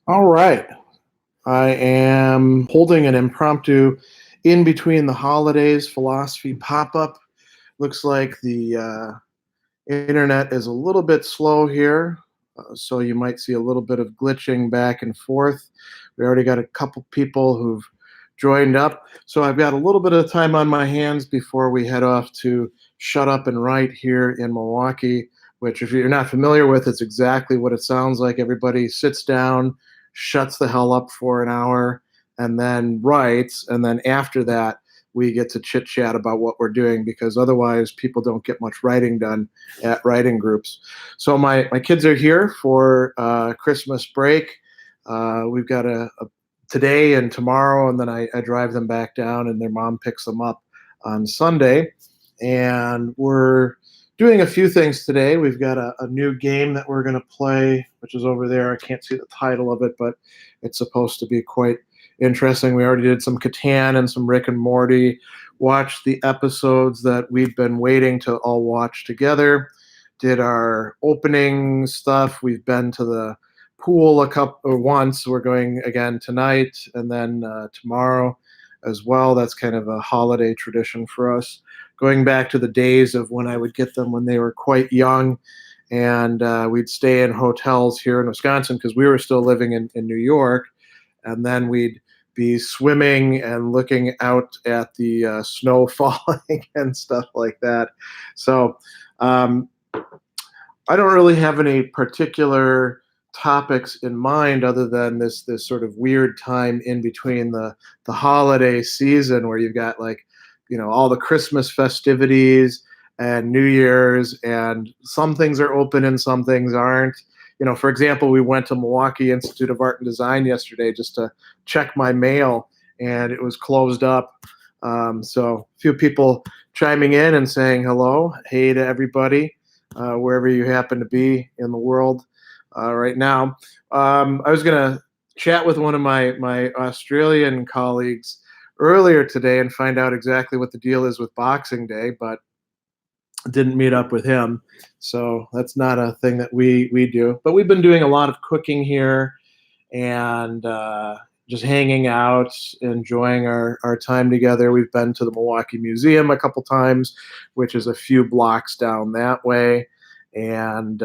All right. I am holding an impromptu in between the holidays philosophy pop up. Looks like the internet is a little bit slow here, so you might see a little bit of glitching back and forth. We already got a couple people who've joined up, so I've got a little bit of time on my hands before we head off to Shut Up and Write here in Milwaukee. Which, if you're not familiar with, it's exactly what it sounds like. Everybody sits down, shuts the hell up for an hour, and then writes. And then after that, we get to chit chat about what we're doing because otherwise people don't get much writing done at writing groups. So my kids are here for Christmas break. We've got a today and tomorrow, and then I drive them back down, and their mom picks them up on Sunday. And we're doing a few things today. We've got a new game that we're going to play, which is over there. I can't see the title of it, but it's supposed to be quite interesting. We already did some Catan and some Rick and Morty. Watched the episodes that we've been waiting to all watch together. Did our opening stuff. We've been to the pool a couple or once. We're going again tonight and then tomorrow as well. That's kind of a holiday tradition for us, going back to the days of when I would get them when they were quite young, and we'd stay in hotels here in Wisconsin because we were still living in New York, and then we'd be swimming and looking out at the snow falling and stuff like that. So I don't really have any particular topics in mind other than this sort of weird time in between the holiday season where you've got like all the Christmas festivities and New Year's, and some things are open and some things aren't. For example, we went to Milwaukee Institute of Art and Design yesterday just to check my mail, and it was closed up. So a few people chiming in and saying hello, hey to everybody, wherever you happen to be in the world right now. I was going to chat with one of my Australian colleagues earlier today and find out exactly what the deal is with Boxing Day, but didn't meet up with him. So that's not a thing that we do. But we've been doing a lot of cooking here and just hanging out, enjoying our time together. We've been to the Milwaukee Museum a couple times, which is a few blocks down that way. And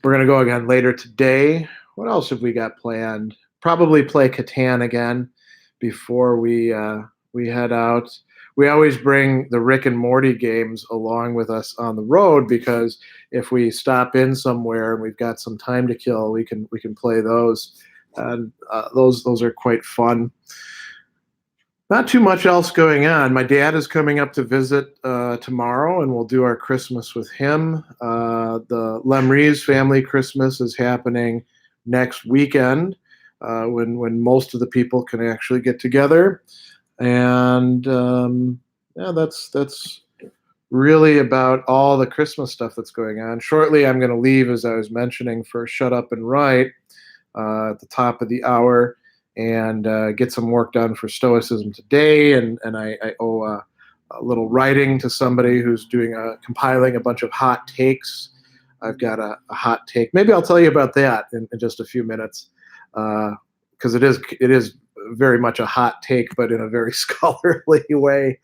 we're going to go again later today. What else have we got planned? Probably play Catan again before we head out. We always bring the Rick and Morty games along with us on the road because if we stop in somewhere and we've got some time to kill, we can play those, and those are quite fun. Not too much else going on. My dad is coming up to visit tomorrow, and we'll do our Christmas with him. The Lemrees family Christmas is happening next weekend, when most of the people can actually get together. And yeah, that's really about all the Christmas stuff that's going on. Shortly, I'm going to leave, as I was mentioning, for Shut Up and Write at the top of the hour, and get some work done for Stoicism today. And I owe a little writing to somebody who's compiling a bunch of hot takes. I've got a hot take. Maybe I'll tell you about that in just a few minutes, because it is very much a hot take, but in a very scholarly way.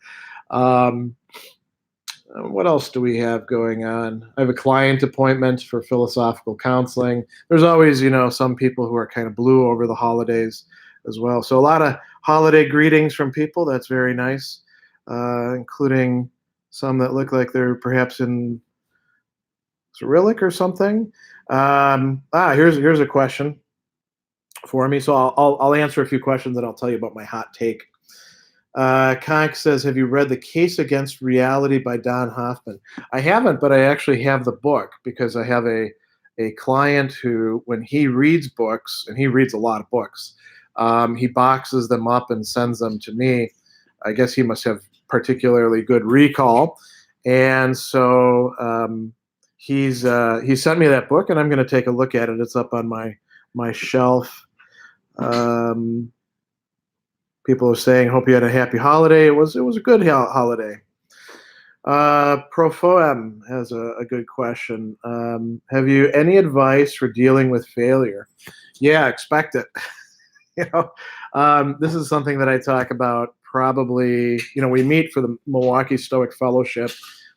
What else do we have going on? I have a client appointment for philosophical counseling. There's always, some people who are kind of blue over the holidays as well. So a lot of holiday greetings from people. That's very nice, including some that look like they're perhaps in Cyrillic or something. Here's a question for me. So I'll answer a few questions and I'll tell you about my hot take. Conk says, have you read The Case Against Reality by Don Hoffman? I haven't, but I actually have the book because I have a client who, when he reads books, and he reads a lot of books, he boxes them up and sends them to me. I guess he must have particularly good recall. And so he sent me that book, and I'm going to take a look at it. It's up on my shelf. People are saying, hope you had a happy holiday. It was a good holiday. Profoem has a good question. Have you any advice for dealing with failure? Yeah, expect it. you know, this is something that I talk about probably. We meet for the Milwaukee Stoic Fellowship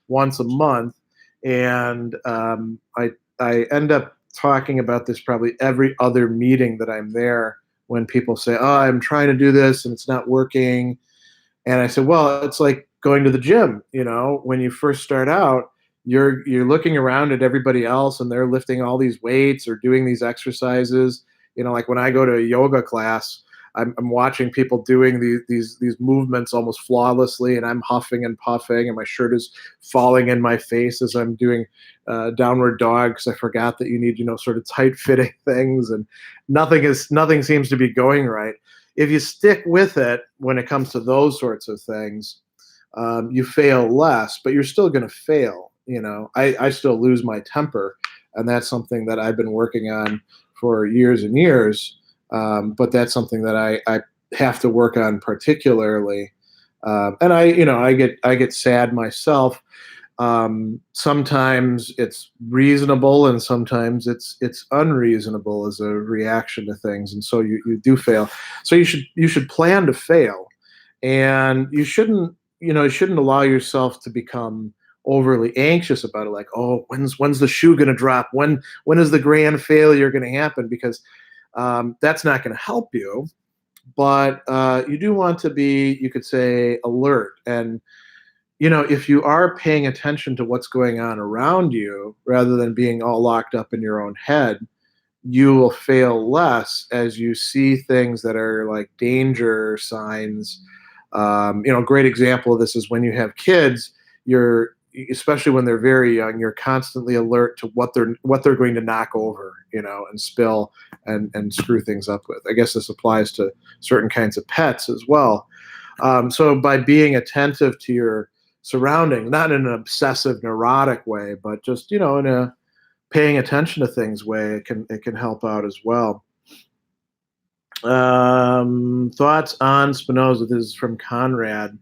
once a month, and I end up talking about this probably every other meeting that I'm there. When people say, "Oh, I'm trying to do this and it's not working," and I said, well, it's like going to the gym. When you first start out, you're looking around at everybody else, and they're lifting all these weights or doing these exercises. Like when I go to a yoga class, I'm watching people doing these movements almost flawlessly, and I'm huffing and puffing, and my shirt is falling in my face as I'm doing downward dog because I forgot that you need sort of tight fitting things, and nothing seems to be going right. If you stick with it when it comes to those sorts of things, you fail less, but you're still going to fail. I still lose my temper, and that's something that I've been working on for years and years. But that's something that I have to work on particularly. And I get sad myself. Sometimes it's reasonable, and sometimes it's unreasonable as a reaction to things, and so you do fail. So you should plan to fail, and you shouldn't allow yourself to become overly anxious about it. Like, oh, when's the shoe going to drop? When is the grand failure going to happen? Because that's not going to help you. But you do want to be, you could say, alert. And if you are paying attention to what's going on around you rather than being all locked up in your own head, you will fail less as you see things that are like danger signs. A great example of this is when you have kids, especially when they're very young, you're constantly alert to what they're going to knock over, and spill and screw things up with. I guess this applies to certain kinds of pets as well. So by being attentive to your surroundings, not in an obsessive, neurotic way, but just in a paying attention to things way, it can help out as well. Thoughts on Spinoza? This is from Conrad.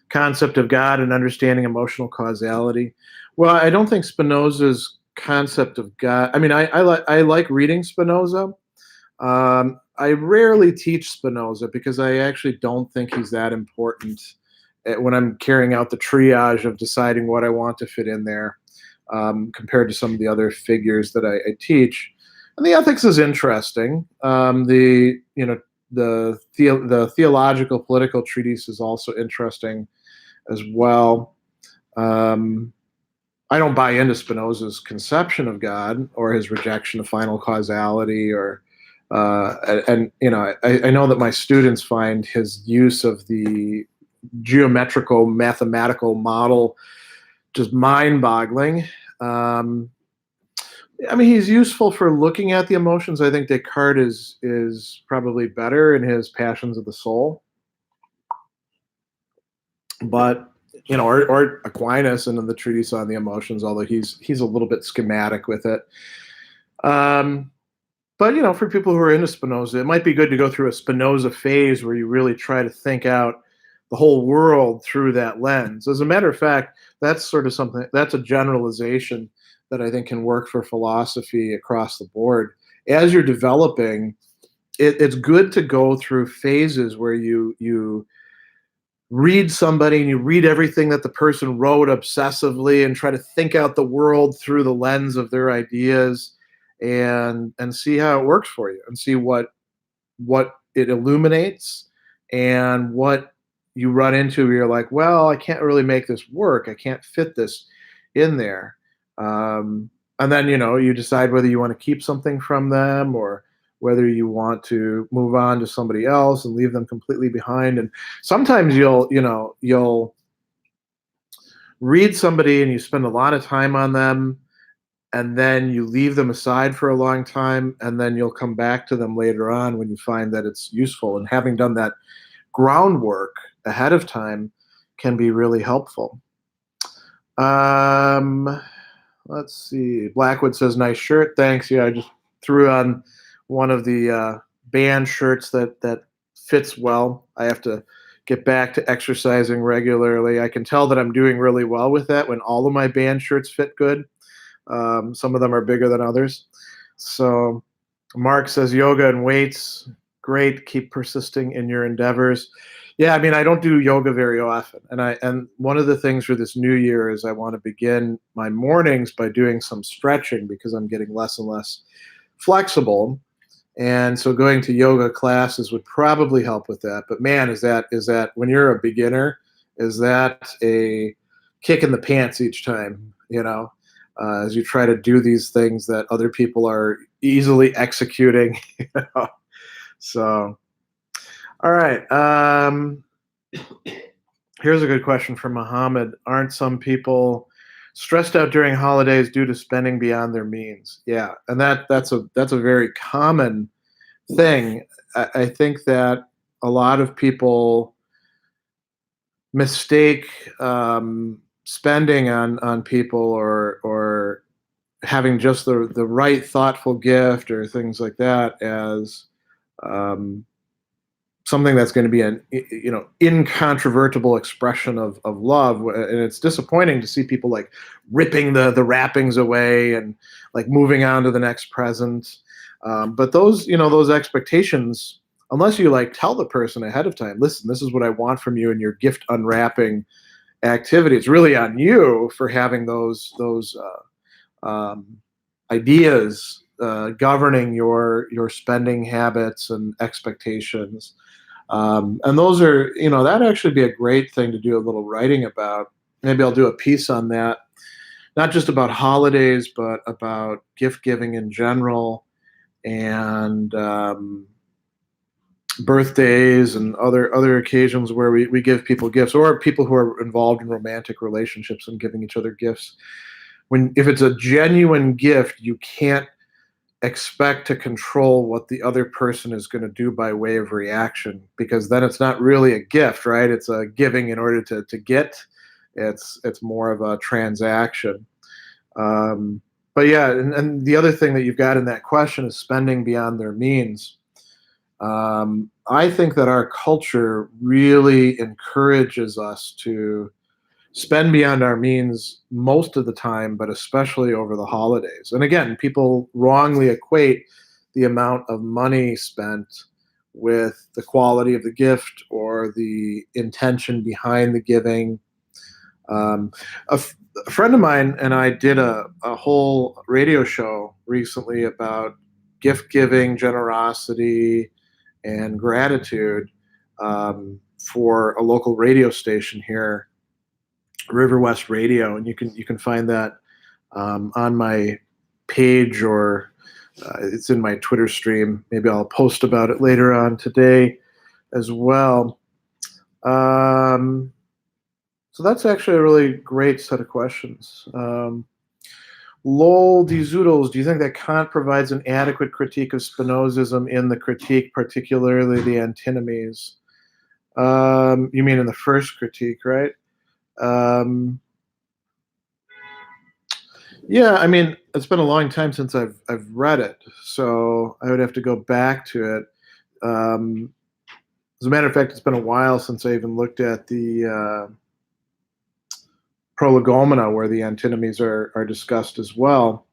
Concept of God and understanding emotional causality. Well, I don't think Spinoza's concept of God. I mean, I like reading Spinoza. I rarely teach Spinoza because I actually don't think he's that important when I'm carrying out the triage of deciding what I want to fit in there, compared to some of the other figures that I teach. And the ethics is interesting. The theological political treatise is also interesting as well. Um, I don't buy into Spinoza's conception of God or his rejection of final causality, I know that my students find his use of the geometrical mathematical model just mind-boggling. I mean, he's useful for looking at the emotions. I think Descartes is probably better in his Passions of the Soul, but or Aquinas and in the Treatise on the Emotions, although he's a little bit schematic with it. But for people who are into Spinoza, it might be good to go through a Spinoza phase where you really try to think out the whole world through that lens. As a matter of fact, that's sort of something, that's a generalization that I think can work for philosophy across the board. As you're developing, it's good to go through phases where you read somebody and you read everything that the person wrote obsessively and try to think out the world through the lens of their ideas, and see how it works for you, and see what it illuminates, and what you run into where you're like, well, I can't really make this work. I can't fit this in there. And then you decide whether you want to keep something from them, or whether you want to move on to somebody else and leave them completely behind. And sometimes you'll read somebody and you spend a lot of time on them, and then you leave them aside for a long time, and then you'll come back to them later on when you find that it's useful. And having done that groundwork ahead of time can be really helpful. Let's see. Blackwood says, nice shirt. Thanks. Yeah, I just threw on one of the band shirts that fits well. I have to get back to exercising regularly. I can tell that I'm doing really well with that when all of my band shirts fit good. Some of them are bigger than others. So Mark says yoga and weights, great. Keep persisting in your endeavors. Yeah, I mean, I don't do yoga very often, and one of the things for this new year is I want to begin my mornings by doing some stretching because I'm getting less and less flexible, and so going to yoga classes would probably help with that. But man, is that when you're a beginner, is that a kick in the pants each time? As you try to do these things that other people are easily executing. You know? So, all right. Here's a good question from Muhammad. Aren't some people stressed out during holidays due to spending beyond their means? Yeah, and that's a very common thing. I think that a lot of people mistake spending on people or having just the right thoughtful gift or things like that as um, something that's going to be an incontrovertible expression of love. And it's disappointing to see people like ripping the wrappings away and like moving on to the next present. But those expectations, unless you like tell the person ahead of time, listen, this is what I want from you in your gift unwrapping activity. It's really on you for having those ideas governing your spending habits and expectations. And those are, that'd actually be a great thing to do a little writing about. Maybe I'll do a piece on that, not just about holidays, but about gift giving in general and birthdays and other occasions where we give people gifts, or people who are involved in romantic relationships and giving each other gifts. If it's a genuine gift, you can't expect to control what the other person is going to do by way of reaction, because then it's not really a gift, right? It's a giving in order to get. It's more of a transaction. But yeah, and the other thing that you've got in that question is spending beyond their means. I think that our culture really encourages us to spend beyond our means most of the time, but especially over the holidays. And again, people wrongly equate the amount of money spent with the quality of the gift or the intention behind the giving. A friend of mine and I did a whole radio show recently about gift giving, generosity, and gratitude for a local radio station here, River West Radio, and you can find that on my page, or it's in my Twitter stream. Maybe I'll post about it later on today as well. So that's actually a really great set of questions. Lol de Zoodles, do you think that Kant provides an adequate critique of Spinozism in the Critique, particularly the antinomies? You mean in the first critique, right? Yeah, I mean, it's been a long time since I've read it, so I would have to go back to it. As a matter of fact, it's been a while since I even looked at the Prolegomena, where the antinomies are discussed as well.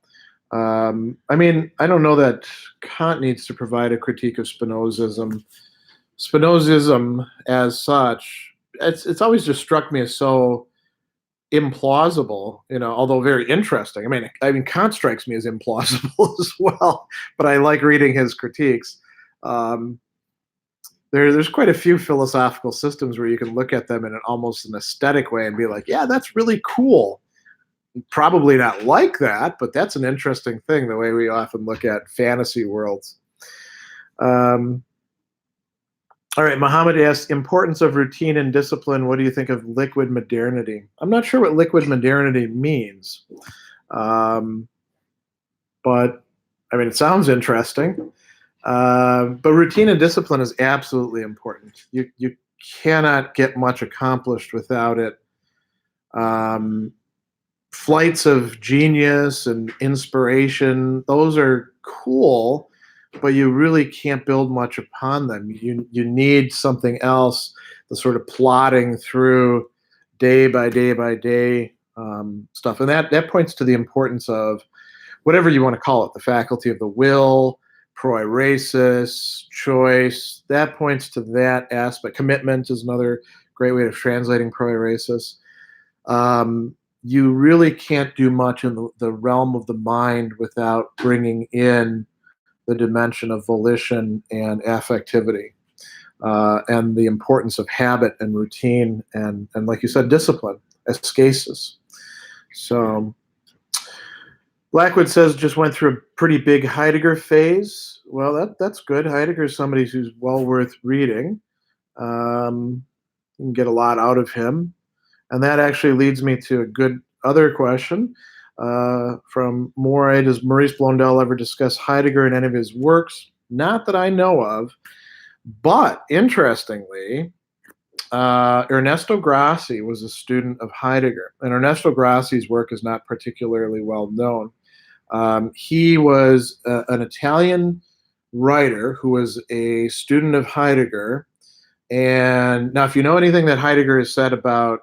I mean, I don't know that Kant needs to provide a critique of Spinozism. Spinozism, as such, it's always just struck me as so implausible, although very interesting. I mean, Kant strikes me as implausible as well, but I like reading his critiques. There's quite a few philosophical systems where you can look at them in almost an aesthetic way and be like, yeah, that's really cool. Probably not like that, but that's an interesting thing, the way we often look at fantasy worlds. All right, Muhammad asks, importance of routine and discipline. What do you think of liquid modernity? I'm not sure what liquid modernity means, but I mean, it sounds interesting. But routine and discipline is absolutely important. You cannot get much accomplished without it. Flights of genius and inspiration, those are cool, but you really can't build much upon them. You need something else the sort of plodding through day by day by day stuff, and that points to the importance of whatever you want to call it, the faculty of the will, proeresis, choice. That points to that aspect. Commitment is another great way of translating proeresis. Um, you really can't do much in the realm of the mind without bringing in the dimension of volition and affectivity, and the importance of habit and routine and like you said, discipline, ascesis. So Blackwood says just went through a pretty big Heidegger phase. Well, that's good. Heidegger is somebody who's well worth reading. You can get a lot out of him. And that actually leads me to a good other question from Moray. Does Maurice Blondel ever discuss Heidegger in any of his works? Not that I know of. But interestingly, Ernesto Grassi was a student of Heidegger. And Ernesto Grassi's work is not particularly well known. He was an Italian writer who was a student of Heidegger. And now, if you know anything that Heidegger has said about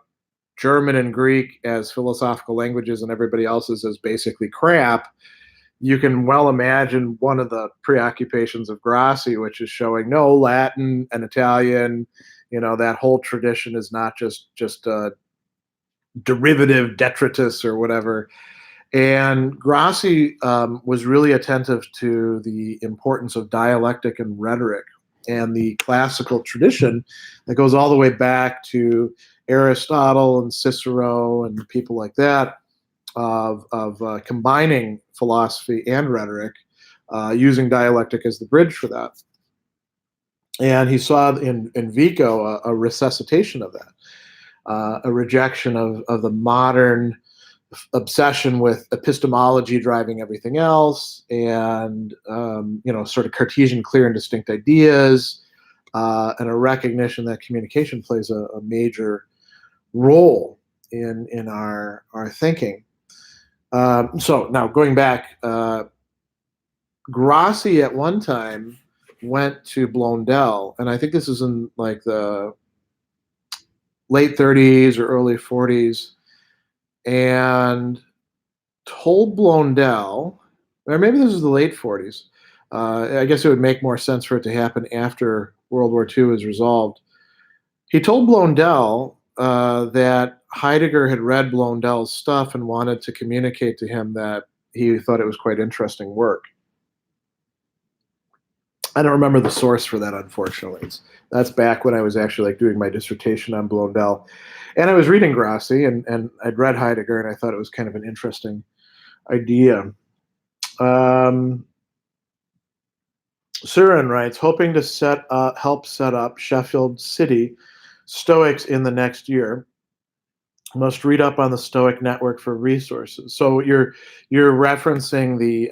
German and Greek as philosophical languages and everybody else's as basically crap, you can well imagine one of the preoccupations of Grassi, which is showing no, Latin and Italian, that whole tradition is not just a derivative detritus or whatever. And Grassi was really attentive to the importance of dialectic and rhetoric and the classical tradition that goes all the way back to Aristotle and Cicero and people like that of combining philosophy and rhetoric, using dialectic as the bridge for that. And he saw in Vico a resuscitation of that, a rejection of the modern obsession with epistemology driving everything else, and sort of Cartesian clear and distinct ideas, and a recognition that communication plays a major role in our thinking. So now going back, Grassi at one time went to Blondel, and I think this is in like the late 30s or early 40s, and told Blondel, or maybe this is the late 40s. I guess it would make more sense for it to happen after World War II is resolved. He told Blondel that Heidegger had read Blondel's stuff and wanted to communicate to him that he thought it was quite interesting work. I don't remember the source for that, unfortunately. That's back when I was actually doing my dissertation on Blondel. And I was reading Grassi, and I'd read Heidegger, and I thought it was kind of an interesting idea. Surin writes, hoping to help set up Sheffield City Stoics in the next year. Must read up on the Stoic network for resources. So you're referencing the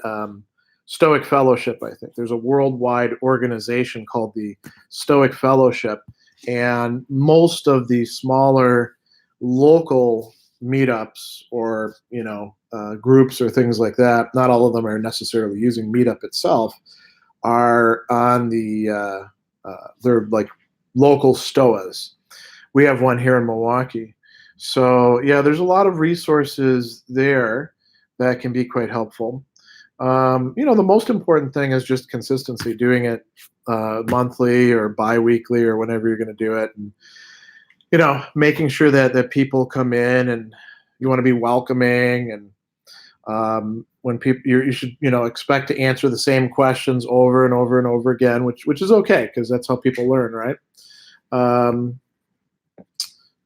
Stoic Fellowship, I think. There's a worldwide organization called the Stoic Fellowship, and most of the smaller local meetups or groups or things like that, not all of them are necessarily using Meetup itself, are on the they're like local stoas. We have one here in Milwaukee. So yeah, there's a lot of resources there that can be quite helpful. The most important thing is just consistency, doing it monthly or bi-weekly or whenever you're going to do it, and making sure that people come in, and you want to be welcoming, and when people, you should expect to answer the same questions over and over and over again, which is okay, because that's how people learn, right?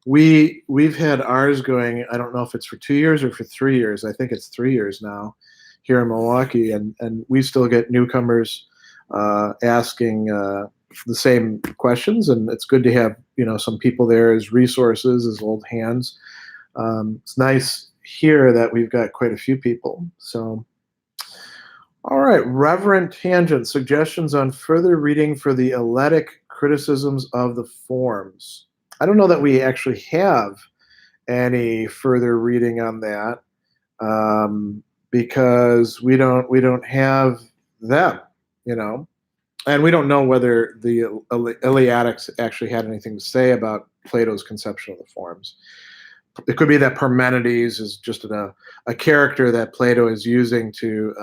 We've had ours going, I don't know if it's for 2 years or for 3 years. I think it's 3 years now here in Milwaukee, and we still get newcomers asking the same questions, and it's good to have some people there as resources, as old hands. It's nice here that we've got quite a few people. So, all right, Reverend Tangent, suggestions on further reading for the eletic criticisms of the forms. I don't know that we actually have any further reading on that, because we don't have them, And we don't know whether the Eleatics actually had anything to say about Plato's conception of the forms. It could be that Parmenides is just a character that Plato is using to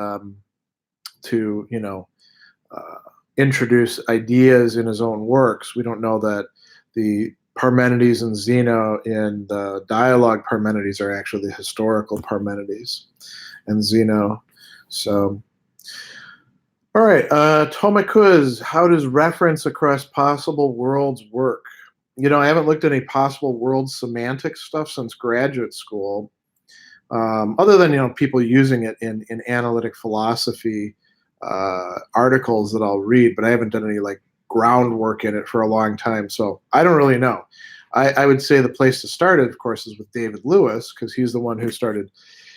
introduce ideas in his own works. We don't know that the Parmenides and Zeno in the dialogue Parmenides are actually the historical Parmenides and Zeno. So, all right, Tomikuz, how does reference across possible worlds work? I haven't looked at any possible world semantic stuff since graduate school, other than people using it in analytic philosophy articles that I'll read, but I haven't done any like groundwork in it for a long time, so I don't really know. I would say the place to start it, of course, is with David Lewis, because he's the one who started.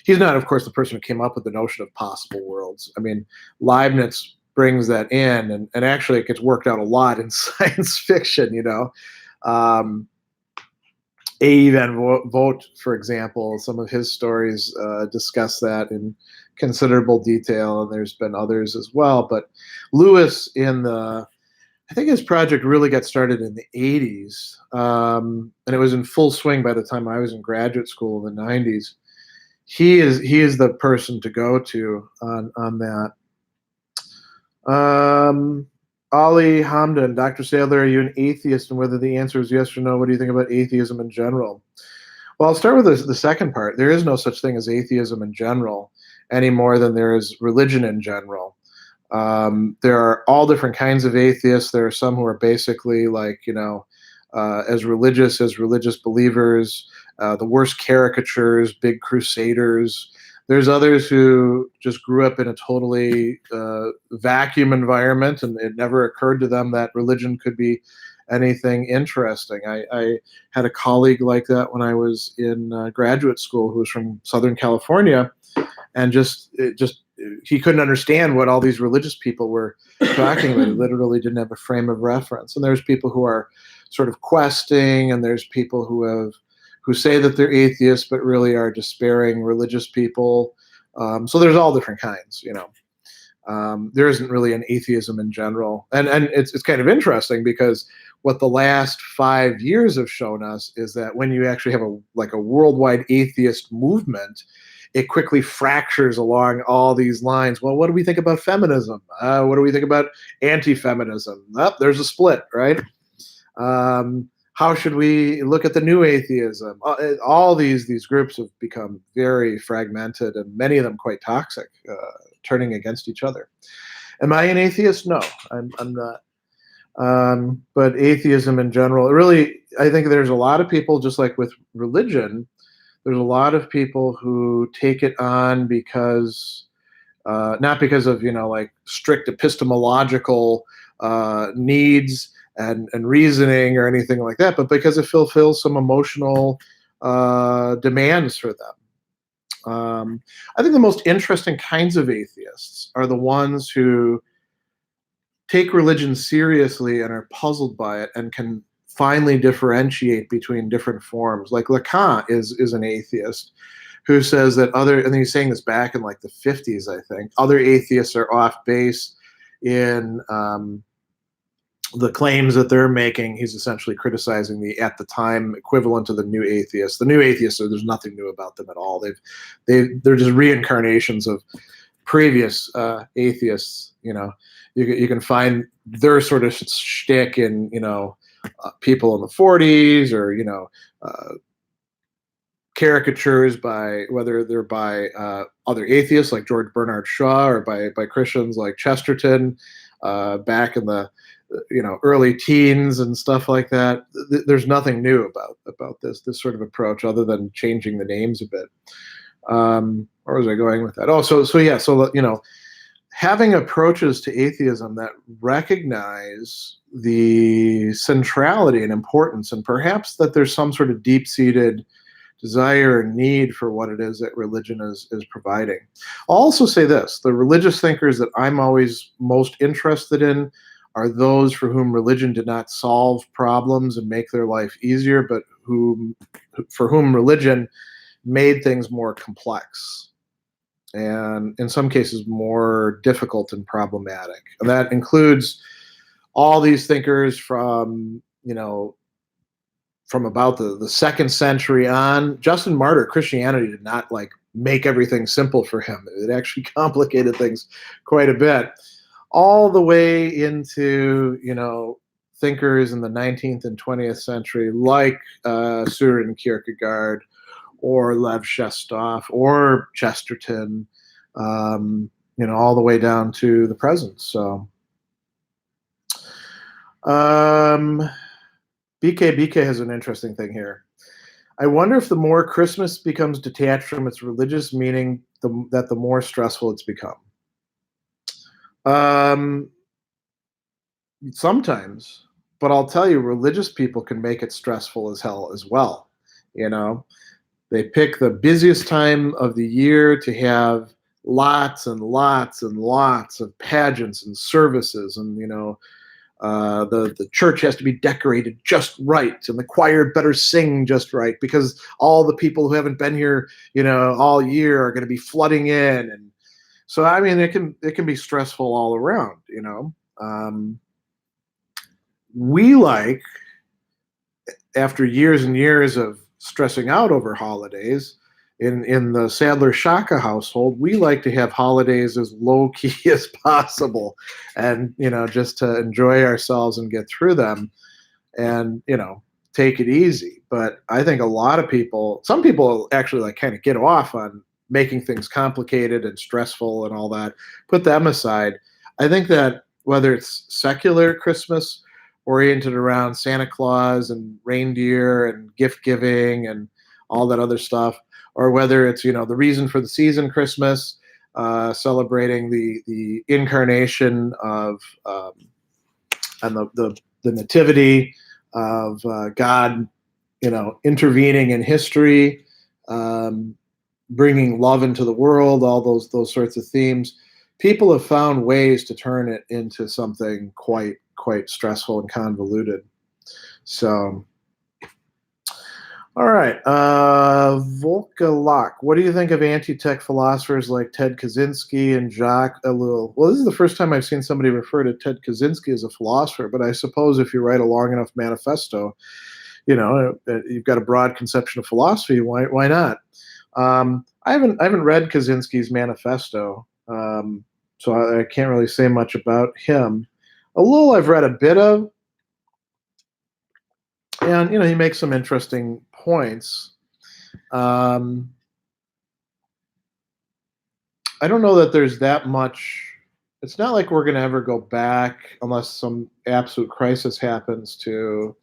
He's not, of course, the person who came up with the notion of possible worlds. I mean, Leibniz brings that in, and actually it gets worked out a lot in science fiction. A. Van Vogt, for example, some of his stories discuss that in considerable detail, and there's been others as well. But Lewis, I think his project really got started in the 80s, and it was in full swing by the time I was in graduate school in the 90s. He is the person to go to on that. Ali Hamdan, Dr. Sadler, are you an atheist? And whether the answer is yes or no, what do you think about atheism in general? Well, I'll start with the second part. There is no such thing as atheism in general any more than there is religion in general. There are all different kinds of atheists. There are some who are basically like, as religious believers, the worst caricatures, big crusaders. There's others who just grew up in a totally vacuum environment, and it never occurred to them that religion could be anything interesting. I had a colleague like that when I was in graduate school who was from Southern California, and he couldn't understand what all these religious people were talking about. He literally didn't have a frame of reference. And there's people who are sort of questing, and there's people who say that they're atheists but really are despairing religious people. So there's all different kinds. There isn't really an atheism in general, and it's kind of interesting because what the last 5 years have shown us is that when you actually have a worldwide atheist movement, it quickly fractures along all these lines. Well, what do we think about feminism? What do we think about anti-feminism? There's a split, right? How should we look at the new atheism? All these groups have become very fragmented, and many of them quite toxic, turning against each other. Am I an atheist? No, I'm not. But atheism in general, really, I think there's a lot of people, just like with religion, there's a lot of people who take it on because, not because of, like strict epistemological needs and reasoning or anything like that, but because it fulfills some emotional demands for them. I think the most interesting kinds of atheists are the ones who take religion seriously and are puzzled by it and can finally differentiate between different forms. Like Lacan is an atheist who says that and he's saying this back in like the 50s, I think, other atheists are off base in the claims that they're making. He's essentially criticizing the, at the time, equivalent to the new atheists. The new atheists, there's nothing new about them at all. They're just reincarnations of previous atheists. You can find their sort of shtick in, people in the 40s, or, caricatures by, whether they're by other atheists like George Bernard Shaw, or by Christians like Chesterton back in the early teens and stuff like that. There's nothing new about this sort of approach, other than changing the names a bit. Where was I going with that? Oh, so having approaches to atheism that recognize the centrality and importance, and perhaps that there's some sort of deep-seated desire and need for what it is that religion is providing. I'll also say this: the religious thinkers that I'm always most interested in are those for whom religion did not solve problems and make their life easier, but for whom religion made things more complex, and in some cases more difficult and problematic. And that includes all these thinkers from, from about the second century on. Justin Martyr, Christianity did not like make everything simple for him. It actually complicated things quite a bit, all the way into, thinkers in the 19th and 20th century, like Søren Kierkegaard or Lev Shestov or Chesterton, all the way down to the present. So, BK has an interesting thing here. I wonder if the more Christmas becomes detached from its religious meaning, the more stressful it's become. Sometimes, but I'll tell you, religious people can make it stressful as hell as well. They pick the busiest time of the year to have lots and lots and lots of pageants and services, and the church has to be decorated just right, and the choir better sing just right, because all the people who haven't been here, all year are going to be flooding in, and so I mean it can be stressful all around. We like, after years and years of stressing out over holidays, in the Sadler Shaka household, we like to have holidays as low key as possible, and just to enjoy ourselves and get through them, and take it easy. But I think some people actually like kind of get off on making things complicated and stressful and all that. Put them aside. I think that whether it's secular Christmas oriented around Santa Claus and reindeer and gift giving and all that other stuff, or whether it's the reason for the season Christmas, celebrating the incarnation of and the nativity of God, intervening in history, bringing love into the world, all those sorts of themes. People have found ways to turn it into something quite stressful and convoluted. So, all right, Volkalak, what do you think of anti-tech philosophers like Ted Kaczynski and Jacques Ellul? Well, this is the first time I've seen somebody refer to Ted Kaczynski as a philosopher, but I suppose if you write a long enough manifesto, you've got a broad conception of philosophy. Why not? I haven't read Kaczynski's manifesto, so I can't really say much about him. Ellul I've read a bit of, and he makes some interesting points. I don't know that there's that much. It's not like we're going to ever go back, unless some absolute crisis happens, to.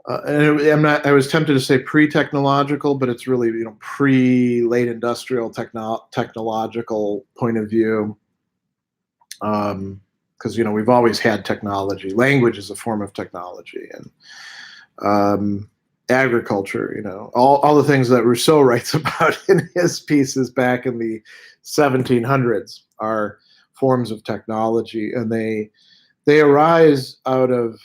And I was tempted to say pre-technological, but it's really pre-late industrial technological point of view. Because we've always had technology. Language is a form of technology, and agriculture. All the things that Rousseau writes about in his pieces back in the 1700s are forms of technology, and they arise out of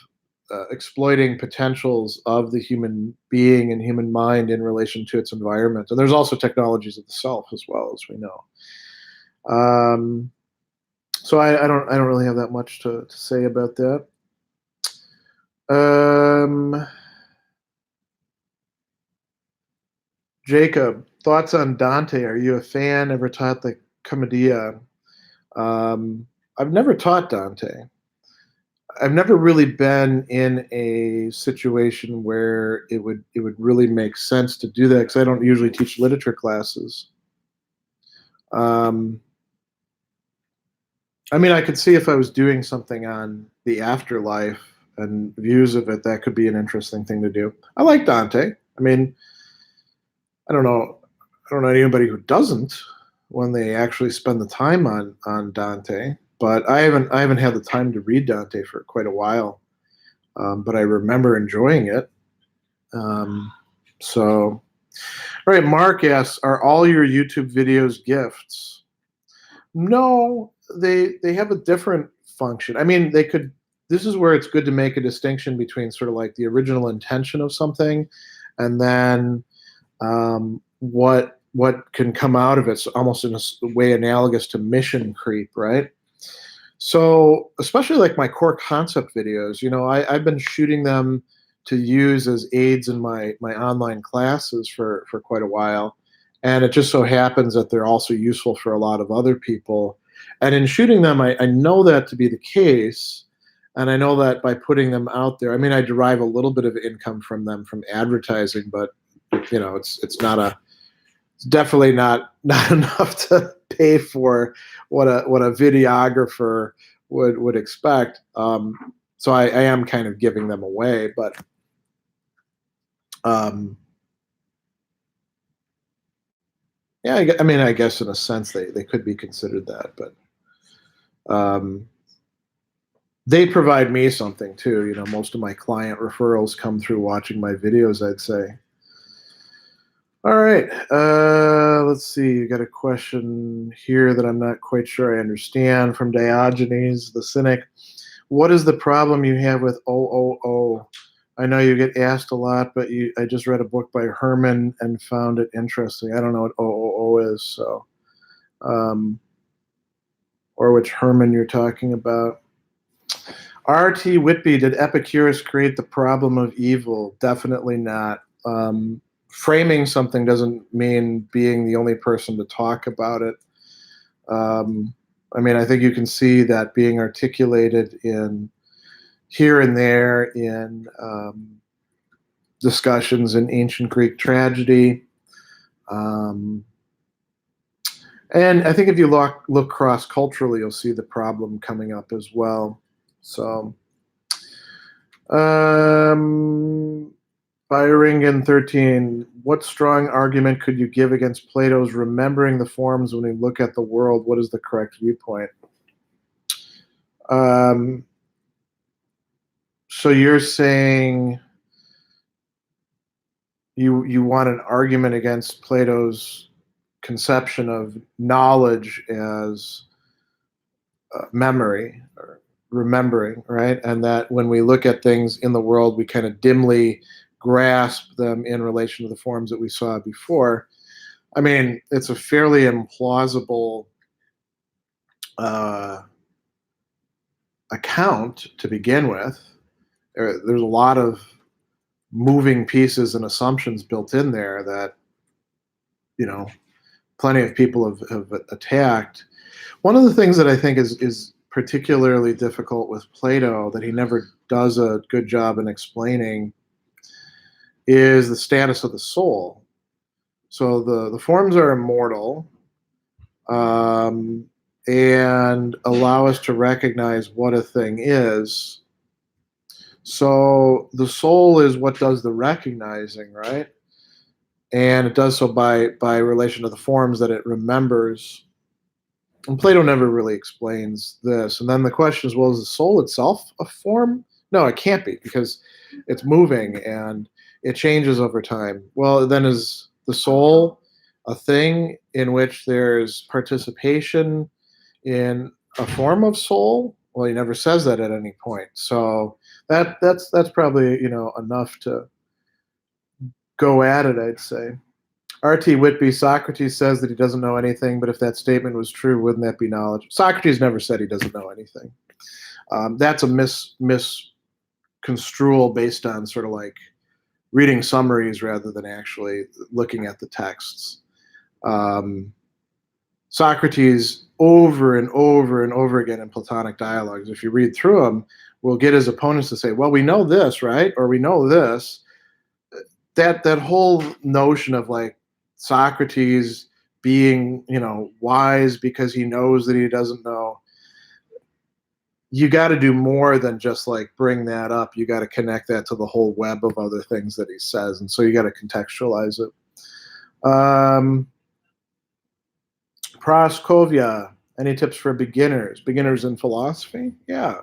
exploiting potentials of the human being and human mind in relation to its environment. And there's also technologies of the self as well, as we know. So I don't really have that much to say about that. Jacob, thoughts on Dante? Are you a fan? Ever taught the Commedia? I've never taught Dante. I've never really been in a situation where it would really make sense to do that, because I don't usually teach literature classes. I mean, I could see if I was doing something on the afterlife and views of it, that could be an interesting thing to do. I like Dante. I mean, I don't know anybody who doesn't when they actually spend the time on Dante. But I haven't had the time to read Dante for quite a while. But I remember enjoying it. So, all right, Mark asks, are all your YouTube videos gifts? No, they have a different function. I mean, they could. This is where it's good to make a distinction between sort of like the original intention of something, and then what can come out of it. So almost in a way analogous to mission creep, right? So, especially like my core concept videos, I've been shooting them to use as aids in my online classes for quite a while, and it just so happens that they're also useful for a lot of other people. And in shooting them, I know that to be the case, and I know that by putting them out there, I mean, I derive a little bit of income from them from advertising, but it's definitely not enough to pay for what a videographer would expect. So I am kind of giving them away, but um, yeah, I mean, I guess in a sense they could be considered that, but um, they provide me something too. Most of my client referrals come through watching my videos, I'd say. All right. Let's see. You got a question here that I'm not quite sure I understand from Diogenes the Cynic. What is the problem you have with OOO? I know you get asked a lot, but I just read a book by Herman and found it interesting. I don't know what OOO is, so or which Herman you're talking about. R.T. Whitby, did Epicurus create the problem of evil? Definitely not. Framing something doesn't mean being the only person to talk about it. I mean, I think you can see that being articulated in here and there in discussions in ancient Greek tragedy. And I think if you look cross-culturally, you'll see the problem coming up as well. So, Byringen 13, what strong argument could you give against Plato's remembering the forms when we look at the world? What is the correct viewpoint? So you're saying you want an argument against Plato's conception of knowledge as memory or remembering, right? And that when we look at things in the world, we kind of dimly grasp them in relation to the forms that we saw before. I mean, it's a fairly implausible account to begin with. There's a lot of moving pieces and assumptions built in there that, plenty of people have attacked. One of the things that I think is particularly difficult with Plato that he never does a good job in explaining is the status of the soul. So the forms are immortal and allow us to recognize what a thing is. So the soul is what does the recognizing, right? And it does so by relation to the forms that it remembers. And Plato never really explains this. And then the question is, well, is the soul itself a form? No, it can't be because it's moving and it changes over time. Well, then is the soul a thing in which there's participation in a form of soul? Well, he never says that at any point. So that's probably enough to go at it, I'd say. R.T. Whitby, Socrates says that he doesn't know anything, but if that statement was true, wouldn't that be knowledge? Socrates never said he doesn't know anything. That's a misconstrual based on sort of like reading summaries rather than actually looking at the texts. Socrates, over and over and over again in Platonic dialogues, if you read through them, will get his opponents to say, well, we know this, right? Or we know this. That whole notion of like Socrates being, wise because he knows that he doesn't know. You got to do more than just like bring that up. You got to connect that to the whole web of other things that he says. And so you got to contextualize it. Proskovia, any tips for beginners in philosophy? Yeah.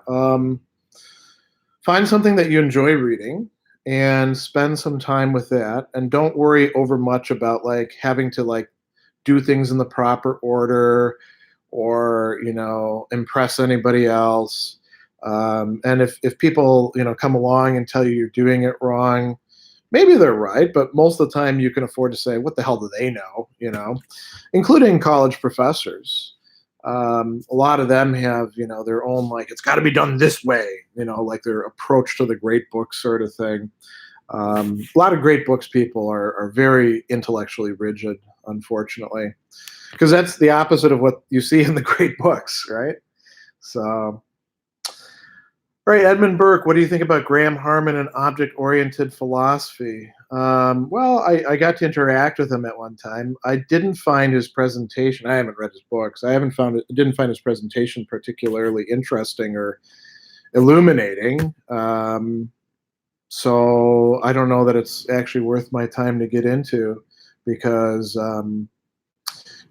Find something that you enjoy reading and spend some time with that, and don't worry over much about like having to like do things in the proper order or impress anybody else. And if people come along and tell you you're doing it wrong, maybe they're right, but most of the time you can afford to say, what the hell do they know, including college professors. A lot of them have, their own, like, it's got to be done this way, like their approach to the great book sort of thing. A lot of great books people are very intellectually rigid, unfortunately, because that's the opposite of what you see in the great books, right? So, right, Edmund Burke, what do you think about Graham Harman and object-oriented philosophy? Well, I got to interact with him at one time. I didn't find his presentation. I haven't read his books. I haven't found it. Didn't find his presentation particularly interesting or illuminating. So I don't know that it's actually worth my time to get into, because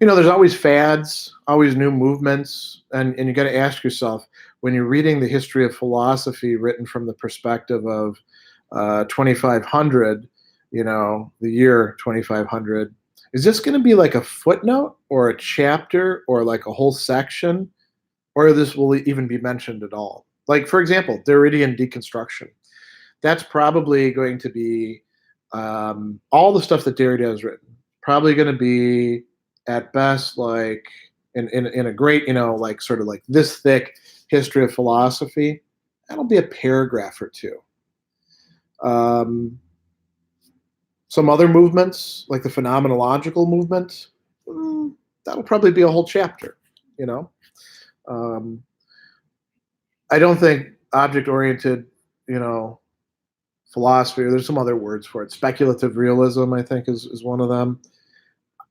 there's always fads, always new movements, and you got to ask yourself, when you're reading the history of philosophy written from the perspective of 2500, the year 2500, is this going to be like a footnote or a chapter or like a whole section, or this will even be mentioned at all? Like, for example, Derridian deconstruction. That's probably going to be all the stuff that Derrida has written. Probably going to be at best like in a great, like sort of like this thick history of philosophy. That'll be a paragraph or two. Some other movements, like the phenomenological movement, that'll probably be a whole chapter. I don't think object-oriented, philosophy, or there's some other words for it. Speculative realism, I think, is one of them.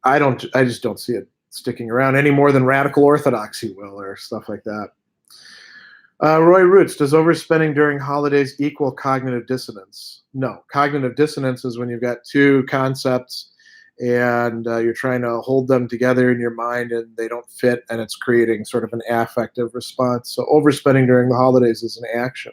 I just don't see it sticking around any more than radical orthodoxy will, or stuff like that. Roy Roots, does overspending during holidays equal cognitive dissonance? No. Cognitive dissonance is when you've got two concepts and you're trying to hold them together in your mind and they don't fit, and it's creating sort of an affective response. So overspending during the holidays is an action.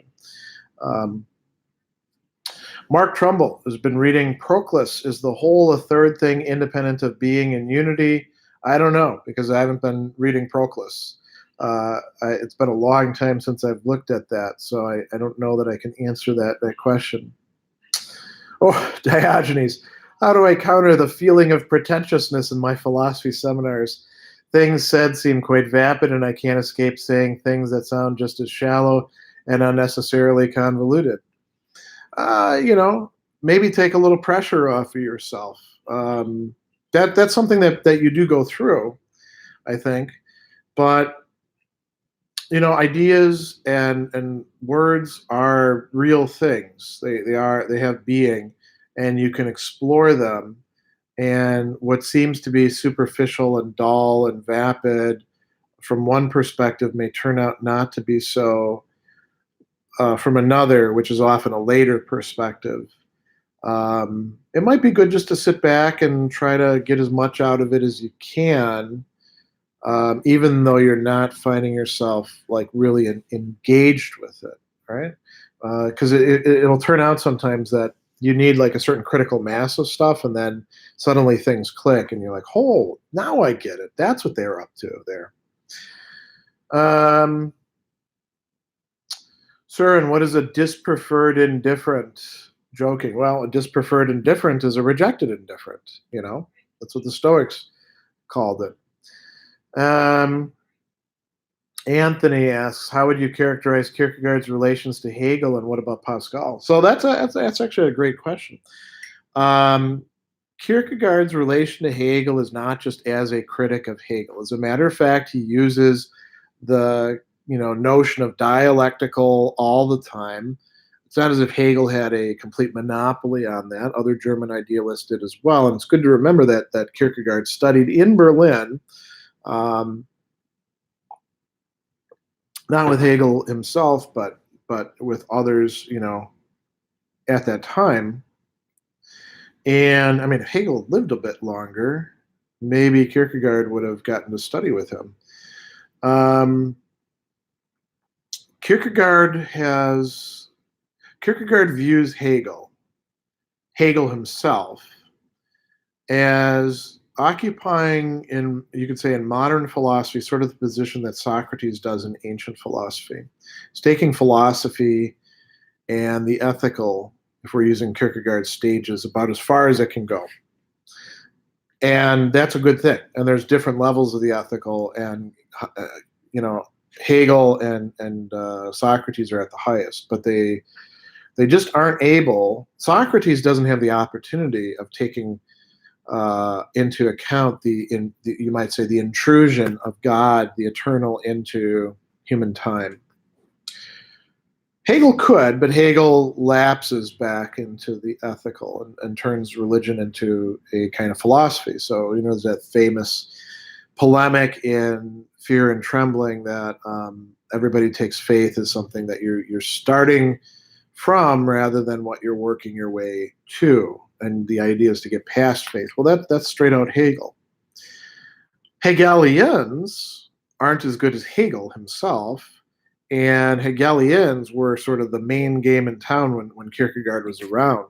Mark Trumbull has been reading Proclus. Is the whole a third thing independent of being and unity? I don't know, because I haven't been reading Proclus. It's been a long time since I've looked at that, so I don't know that I can answer that question. Oh, Diogenes, how do I counter the feeling of pretentiousness in my philosophy seminars? Things said seem quite vapid, and I can't escape saying things that sound just as shallow and unnecessarily convoluted. Maybe take a little pressure off of yourself. That's something that you do go through, I think. But ideas and words are real things. They have being, and you can explore them. And what seems to be superficial and dull and vapid from one perspective may turn out not to be so from another, which is often a later perspective. It might be good just to sit back and try to get as much out of it as you can, even though you're not finding yourself like really engaged with it, right? Because it'll turn out sometimes that you need like a certain critical mass of stuff, and then suddenly things click, and you're like, "Oh, now I get it. That's what they're up to there." Sir, and what is a dispreferred indifferent? Joking. Well, a dispreferred indifferent is a rejected indifferent. That's what the Stoics called it. Anthony asks, how would you characterize Kierkegaard's relations to Hegel, and what about Pascal? So that's actually a great question. Kierkegaard's relation to Hegel is not just as a critic of Hegel. As a matter of fact, he uses the notion of dialectical all the time. It's not as if Hegel had a complete monopoly on that. Other German idealists did as well. And it's good to remember that Kierkegaard studied in Berlin, not with Hegel himself, but with others, at that time. And I mean, if Hegel lived a bit longer, maybe Kierkegaard would have gotten to study with him. Kierkegaard views Hegel himself, as occupying you could say in modern philosophy, sort of the position that Socrates does in ancient philosophy. It's taking philosophy and the ethical, if we're using Kierkegaard's stages, about as far as it can go. and that's a good thing. And there's different levels of the ethical, and you know, Hegel and Socrates are at the highest, but they just aren't able. Socrates doesn't have the opportunity of taking into account you might say, the intrusion of God, the eternal, into human time. Hegel could, but Hegel lapses back into the ethical and turns religion into a kind of philosophy. So, there's that famous polemic in Fear and Trembling that everybody takes faith as something that you're starting from rather than what you're working your way to. And the idea is to get past faith. Well, that's straight out Hegel. Hegelians aren't as good as Hegel himself, and Hegelians were sort of the main game in town when Kierkegaard was around.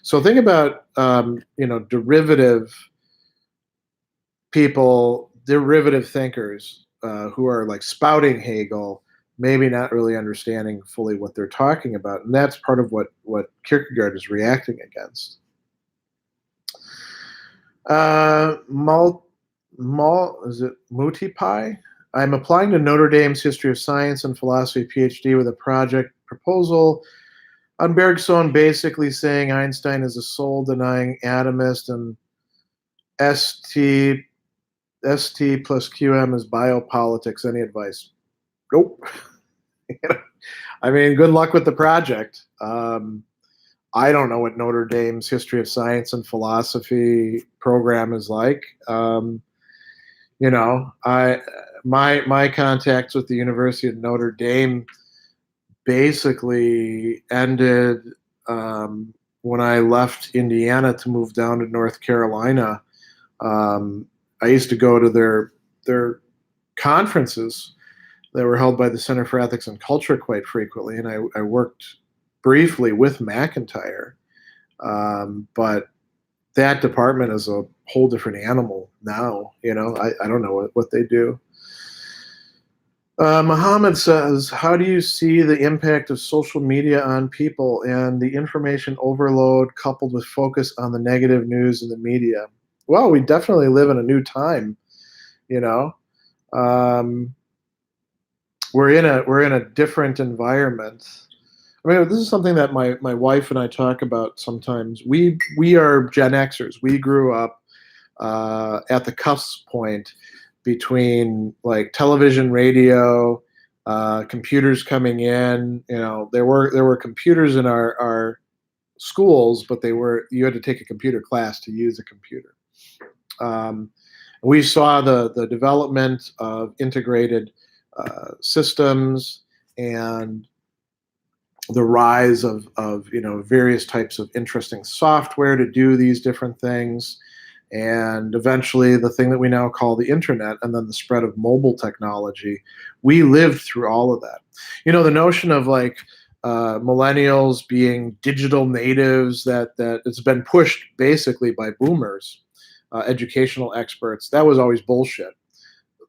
So think about derivative people, derivative thinkers who are like spouting Hegel, maybe not really understanding fully what they're talking about, and that's part of what Kierkegaard is reacting against. Is it Mutipai? I'm applying to Notre Dame's History of Science and Philosophy PhD with a project proposal on Bergson, basically saying Einstein is a soul-denying atomist and ST plus QM is biopolitics. Any advice? Nope. I mean, good luck with the project. I don't know what Notre Dame's History of Science and Philosophy program is like. My contacts with the University of Notre Dame basically ended when I left Indiana to move down to North Carolina. I used to go to their conferences that were held by the Center for Ethics and Culture quite frequently, and I worked briefly with McIntyre, but that department is a whole different animal now. I don't know what they do. Muhammad says, how do you see the impact of social media on people and the information overload coupled with focus on the negative news in the media? Well, we definitely live in a new time. We're in a different environment. I mean, this is something that my wife and I talk about sometimes. We are Gen Xers. We grew up at the cusp point between like television, radio, computers coming in. There were computers in our schools, but you had to take a computer class to use a computer. We saw the development of integrated systems and the rise of various types of interesting software to do these different things, and eventually the thing that we now call the internet, and then the spread of mobile technology. We lived through all of that. The notion of like millennials being digital natives, that it's been pushed basically by boomers, educational experts. That was always bullshit.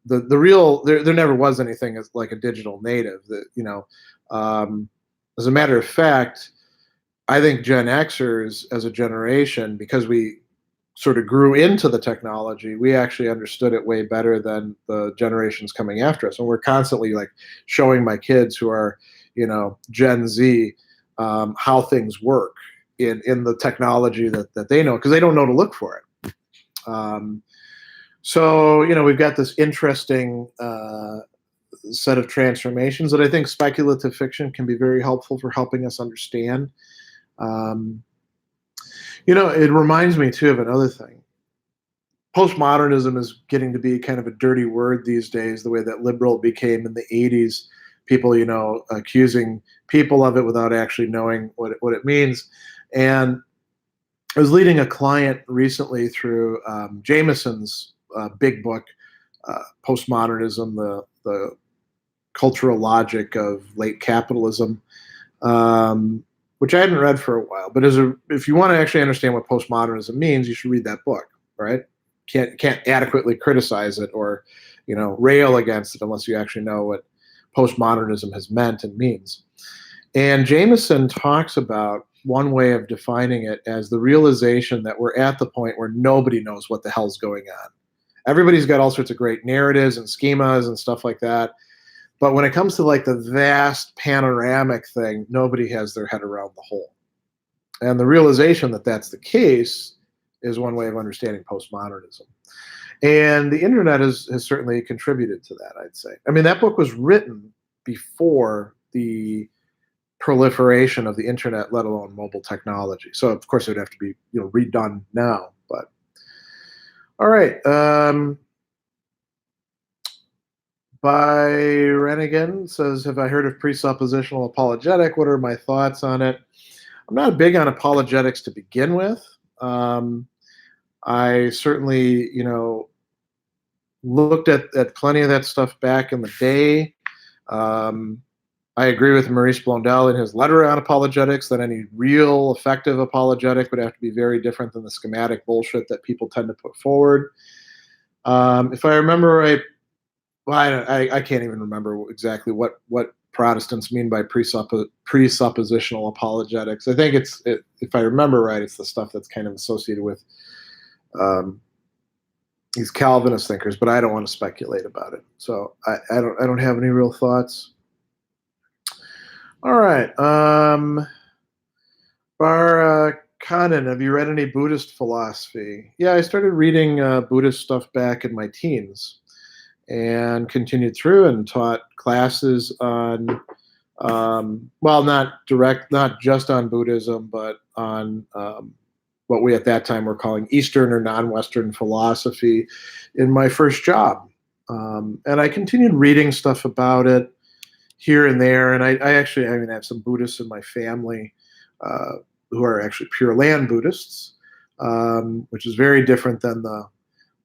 The real there never was anything as like a digital native. As a matter of fact, I think Gen Xers as a generation, because we sort of grew into the technology, we actually understood it way better than the generations coming after us. And we're constantly like showing my kids who are, Gen Z, how things work in the technology that they know, because they don't know to look for it. So, we've got this interesting set of transformations that I think speculative fiction can be very helpful for helping us understand. It reminds me too of another thing. Postmodernism is getting to be kind of a dirty word these days, the way that liberal became in the 80s. People, accusing people of it without actually knowing what it means. And I was leading a client recently through Jameson's big book, Postmodernism, the cultural logic of late capitalism, which I hadn't read for a while. But if you want to actually understand what postmodernism means, you should read that book, right? Can't adequately criticize it or, rail against it unless you actually know what postmodernism has meant and means. And Jameson talks about one way of defining it as the realization that we're at the point where nobody knows what the hell's going on. Everybody's got all sorts of great narratives and schemas and stuff like that. But when it comes to like the vast panoramic thing, nobody has their head around the whole. And the realization that that's the case is one way of understanding postmodernism. And the internet has certainly contributed to that, I'd say. I mean, that book was written before the proliferation of the internet, let alone mobile technology. So, of course, it would have to be redone now. But all right. By Renigan says, have I heard of presuppositional apologetic? What are my thoughts on it? I'm not big on apologetics to begin with. I certainly, looked at plenty of that stuff back in the day. I agree with Maurice Blondel in his letter on apologetics that any real effective apologetic would have to be very different than the schematic bullshit that people tend to put forward. If I remember right, well, I can't even remember exactly what Protestants mean by presuppositional apologetics. I think if I remember right, it's the stuff that's kind of associated with these Calvinist thinkers, but I don't want to speculate about it. So I don't have any real thoughts. All right. Bar Kanan, have you read any Buddhist philosophy? Yeah, I started reading Buddhist stuff back in my teens and continued through and taught classes on, not just on Buddhism, but on what we at that time were calling Eastern or non-Western philosophy in my first job. And I continued reading stuff about it here and there. And I have some Buddhists in my family who are actually Pure Land Buddhists, which is very different than the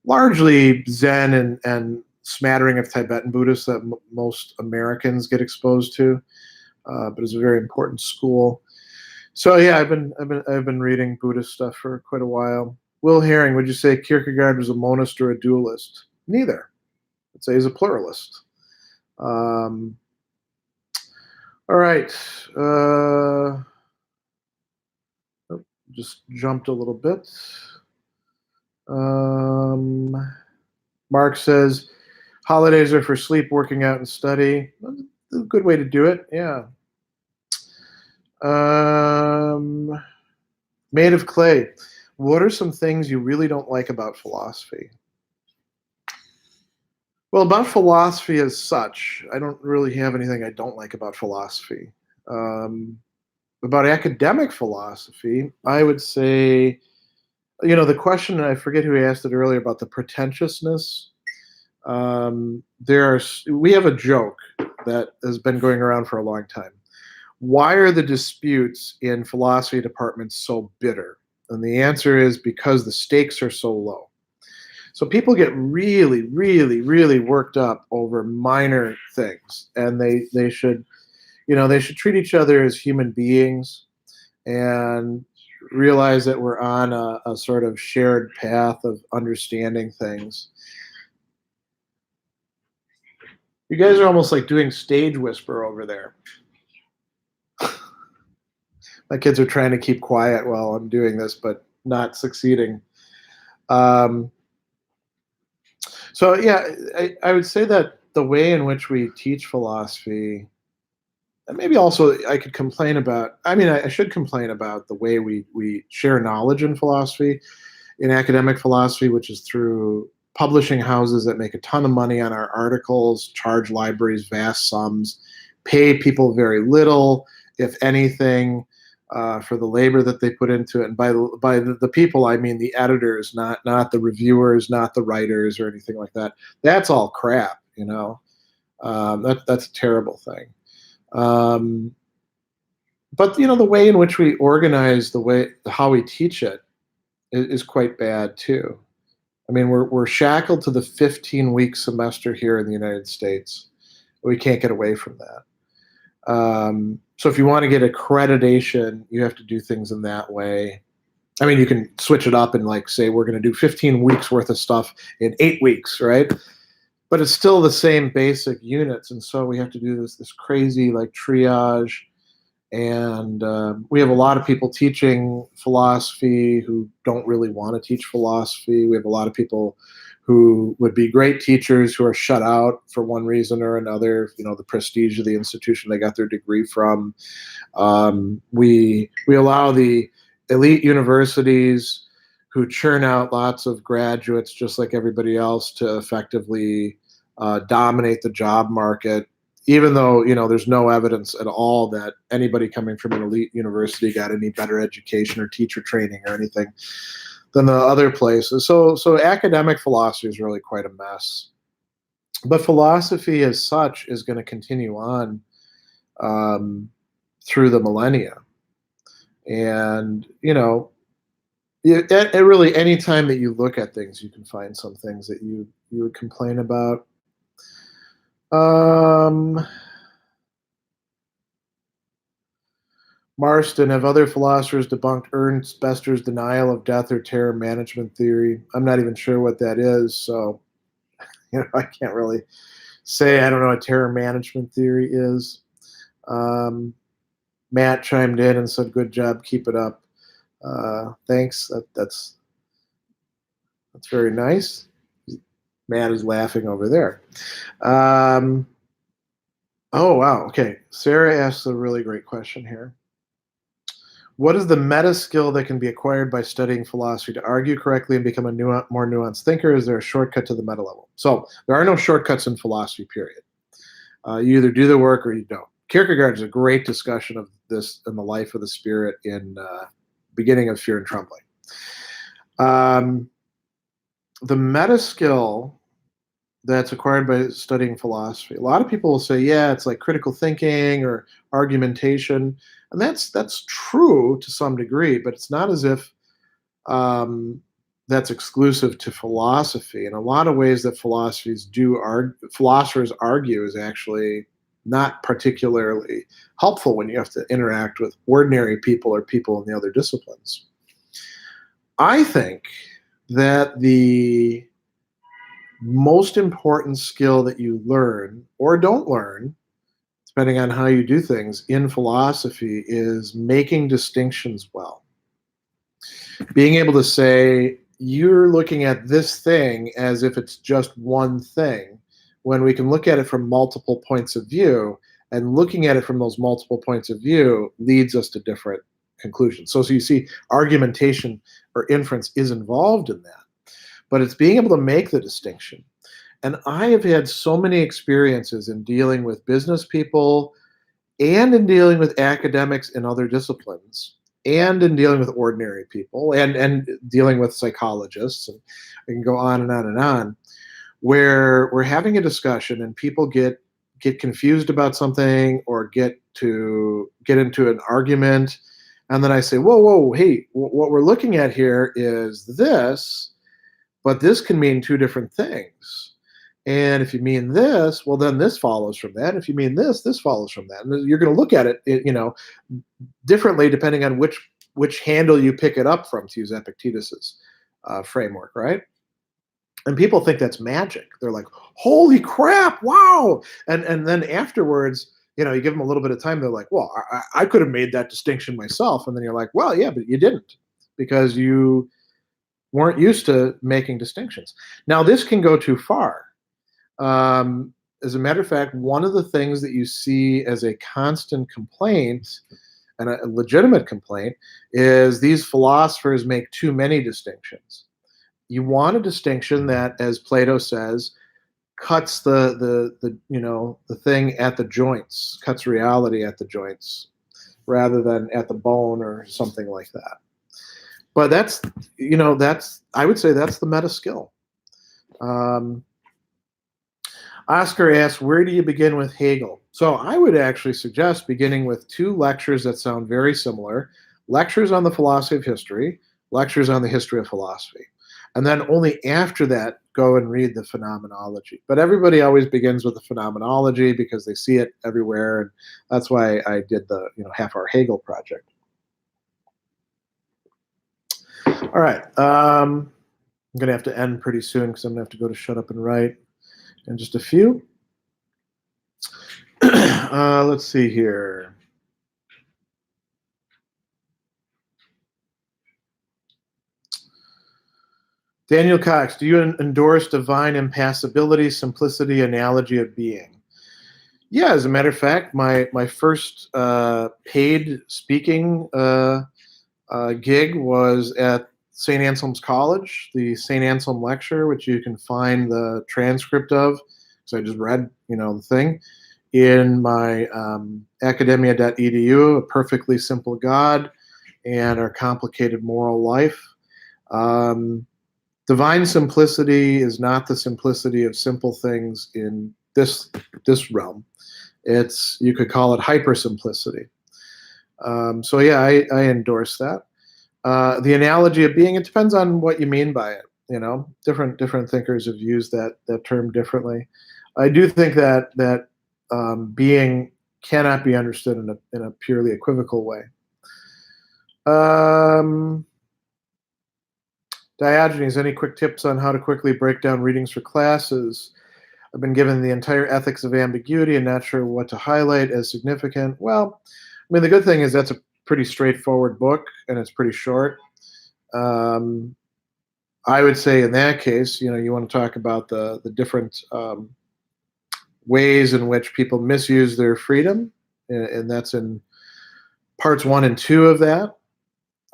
largely Zen and smattering of Tibetan Buddhists that most Americans get exposed to. But it's a very important school. So yeah, I've been reading Buddhist stuff for quite a while. Will Herring, would you say Kierkegaard was a monist or a dualist? Neither. I'd say he's a pluralist. All right. Just jumped a little bit. Mark says, holidays are for sleep, working out, and study. That's a good way to do it, yeah. Made of Clay, what are some things you really don't like about philosophy? Well, about philosophy as such, I don't really have anything I don't like about philosophy. About academic philosophy, I would say, the question, I forget who asked it earlier about the pretentiousness. We have a joke that has been going around for a long time. Why are the disputes in philosophy departments so bitter? And the answer is because the stakes are so low. So people get really, really, really worked up over minor things, and they should treat each other as human beings and realize that we're on a sort of shared path of understanding things. You guys are almost like doing stage whisper over there. My kids are trying to keep quiet while I'm doing this, but not succeeding. So yeah, I would say that the way in which we teach philosophy, and maybe also I could complain about, I should complain about the way we share knowledge in philosophy, in academic philosophy, which is through publishing houses that make a ton of money on our articles, charge libraries vast sums, pay people very little, if anything, for the labor that they put into it. And by the people, I mean the editors, not the reviewers, not the writers or anything like that. That's all crap, that's a terrible thing. But the way in which we organize how we teach it is quite bad too. I mean, we're shackled to the 15-week semester here in the United States. We can't get away from that. So if you want to get accreditation, you have to do things in that way. I mean, you can switch it up and say we're going to do 15 weeks worth of stuff in 8 weeks, right? But it's still the same basic units, and so we have to do this crazy triage And we have a lot of people teaching philosophy who don't really want to teach philosophy. We have a lot of people who would be great teachers who are shut out for one reason or another. The prestige of the institution they got their degree from. We allow the elite universities who churn out lots of graduates just like everybody else to effectively dominate the job market, even though there's no evidence at all that anybody coming from an elite university got any better education or teacher training or anything than the other places. So academic philosophy is really quite a mess. But philosophy as such is going to continue on through the millennia. And, really any time that you look at things, you can find some things that you would complain about. Marston, have other philosophers debunked Ernst Bester's denial of death or terror management theory? I'm not even sure what that is, so I can't really say I don't know what terror management theory is. Matt chimed in and said, "Good job, keep it up." Thanks. That's very nice. Matt is laughing over there. Oh wow. Okay, Sarah asks a really great question here. What is the meta skill that can be acquired by studying philosophy to argue correctly and become a more nuanced thinker? Is there a shortcut to the meta level? So there are no shortcuts in philosophy, period. You either do the work or you don't. Kierkegaard is a great discussion of this in The Life of the Spirit in Beginning of Fear and Trembling. The meta skill that's acquired by studying philosophy. A lot of people will say, yeah, it's like critical thinking or argumentation. And that's true to some degree, but it's not as if that's exclusive to philosophy. In a lot of ways that philosophers argue is actually not particularly helpful when you have to interact with ordinary people or people in the other disciplines. I think that the most important skill that you learn or don't learn, depending on how you do things in philosophy, is making distinctions well. Being able to say, you're looking at this thing as if it's just one thing, when we can look at it from multiple points of view, and looking at it from those multiple points of view leads us to different conclusions. So you see, argumentation or inference is involved in that. But it's being able to make the distinction. And I have had so many experiences in dealing with business people and in dealing with academics in other disciplines and in dealing with ordinary people and dealing with psychologists, and I can go on and on and on, where we're having a discussion and people get confused about something or get into an argument. And then I say, whoa, hey, what we're looking at here is this, but this can mean two different things. And if you mean this, well, then this follows from that. If you mean this follows from that. And you're going to look at it, differently depending on which handle you pick it up from, to use Epictetus's framework, right? And people think that's magic. They're like, holy crap, wow. And then afterwards, you give them a little bit of time. They're like, well, I could have made that distinction myself. And then you're like, well, yeah, but you didn't, because you weren't used to making distinctions. Now, this can go too far. As a matter of fact, one of the things that you see as a constant complaint, and a legitimate complaint, is these philosophers make too many distinctions. You want a distinction that, as Plato says, cuts the thing at the joints, cuts reality at the joints, rather than at the bone or something like that. But I would say that's the meta skill. Oscar asks, where do you begin with Hegel? So I would actually suggest beginning with two lectures that sound very similar: lectures on the philosophy of history, lectures on the history of philosophy. And then only after that, go and read the phenomenology. But everybody always begins with the phenomenology because they see it everywhere. And that's why I did the half-hour Hegel project. All right. I'm going to have to end pretty soon because I'm going to have to go to Shut Up and Write in just a few. Let's see here. Daniel Cox, do you endorse divine impassibility, simplicity, analogy of being? Yeah, as a matter of fact, my first paid speaking gig was at St. Anselm's College, the St. Anselm lecture, which you can find the transcript of. So I just read, the thing in my academia.edu, A Perfectly Simple God and Our Complicated Moral Life. Divine simplicity is not the simplicity of simple things in this realm. You could call it hypersimplicity. So yeah, I endorse that. The analogy of being, it depends on what you mean by it. Different thinkers have used that term differently. I do think that being cannot be understood in a purely equivocal way. Diogenes, any quick tips on how to quickly break down readings for classes? I've been given the entire ethics of ambiguity and not sure what to highlight as significant. Well, I mean, the good thing is that's a pretty straightforward book and it's pretty short. I would say in that case, you want to talk about the different ways in which people misuse their freedom, and that's in parts 1 and 2 of that.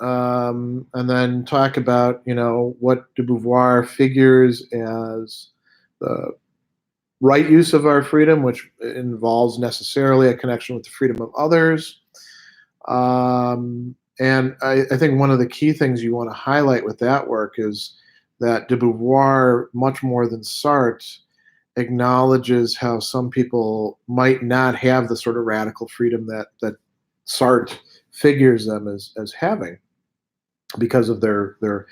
And then talk about, what de Beauvoir figures as the right use of our freedom, which involves necessarily a connection with the freedom of others. And I think one of the key things you want to highlight with that work is that de Beauvoir, much more than Sartre, acknowledges how some people might not have the sort of radical freedom that Sartre figures them as having because of their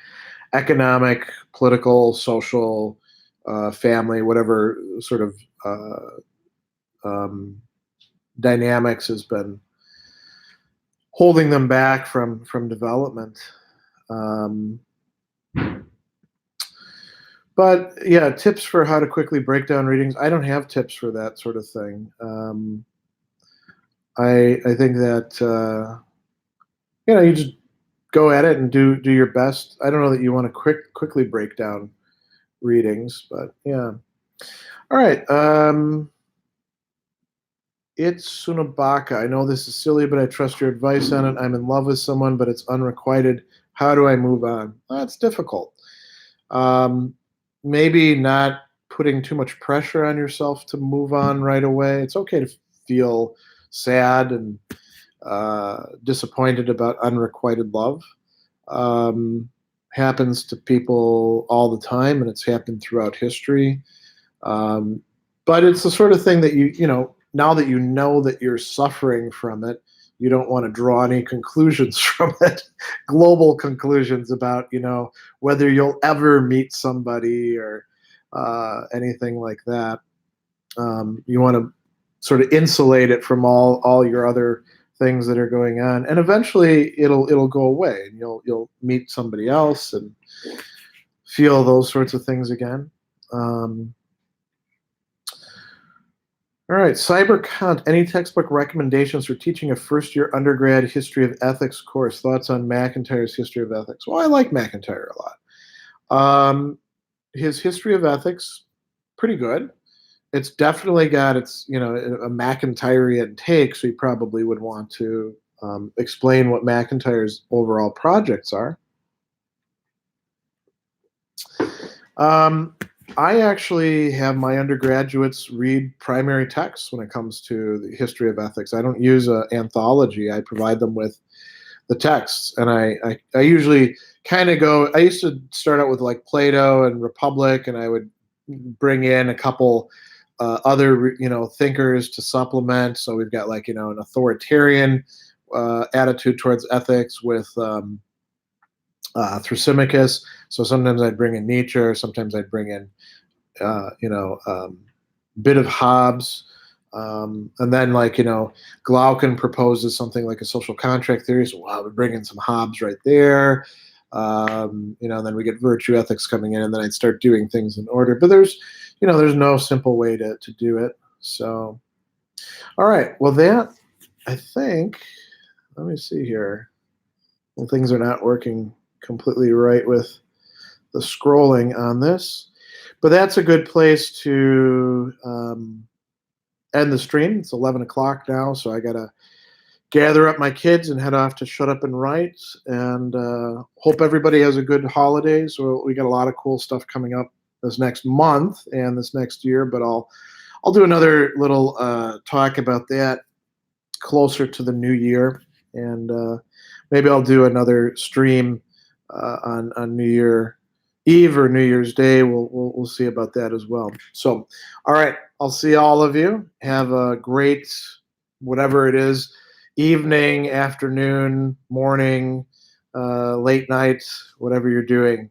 economic, political, social, family, whatever sort of dynamics has been holding them back from development. But yeah, tips for how to quickly break down readings. I don't have tips for that sort of thing. I think that you just go at it and do your best. I don't know that you want to quickly break down readings, but yeah. All right. It's Sunabaka. I know this is silly, but I trust your advice on it. I'm in love with someone, but it's unrequited. How do I move on? That's difficult. Maybe not putting too much pressure on yourself to move on right away. It's okay to feel sad and disappointed about unrequited love. Happens to people all the time, and it's happened throughout history. But it's the sort of thing that now that you know that you're suffering from it, you don't want to draw any conclusions from it, global conclusions about, whether you'll ever meet somebody or anything like that. You want to sort of insulate it from all your other things that are going on, and eventually it'll go away, and you'll meet somebody else and feel those sorts of things again. All right, CyberCont, any textbook recommendations for teaching a first-year undergrad history of ethics course? Thoughts on McIntyre's history of ethics? Well, I like McIntyre a lot. His history of ethics, pretty good. It's definitely got its, a McIntyrean take, so you probably would want to explain what McIntyre's overall projects are. I actually have my undergraduates read primary texts when it comes to the history of ethics. I don't use an anthology. I provide them with the texts, and I usually kind of go. I used to start out with like Plato and Republic, and I would bring in a couple other thinkers to supplement. So we've got an authoritarian attitude towards ethics with Thrasymachus. So sometimes I'd bring in Nietzsche, or sometimes I'd bring in bit of Hobbes, and then Glaucon proposes something like a social contract theory. So wow, we bring in some Hobbes right there. Then we get virtue ethics coming in, and then I'd start doing things in order. But there's no simple way to do it. So, all right. Well, that I think. Let me see here. Well, things are not working completely right with the scrolling on this. But that's a good place to end the stream. It's 11 o'clock now, so I got to gather up my kids and head off to Shut Up and Write. And hope everybody has a good holidays. We got a lot of cool stuff coming up this next month and this next year, but I'll do another little talk about that closer to the new year, and maybe I'll do another stream on New Year Eve or New Year's Day. We'll see about that as well. So, all right, I'll see all of you. Have a great whatever it is, evening, afternoon, morning, late night, whatever you're doing.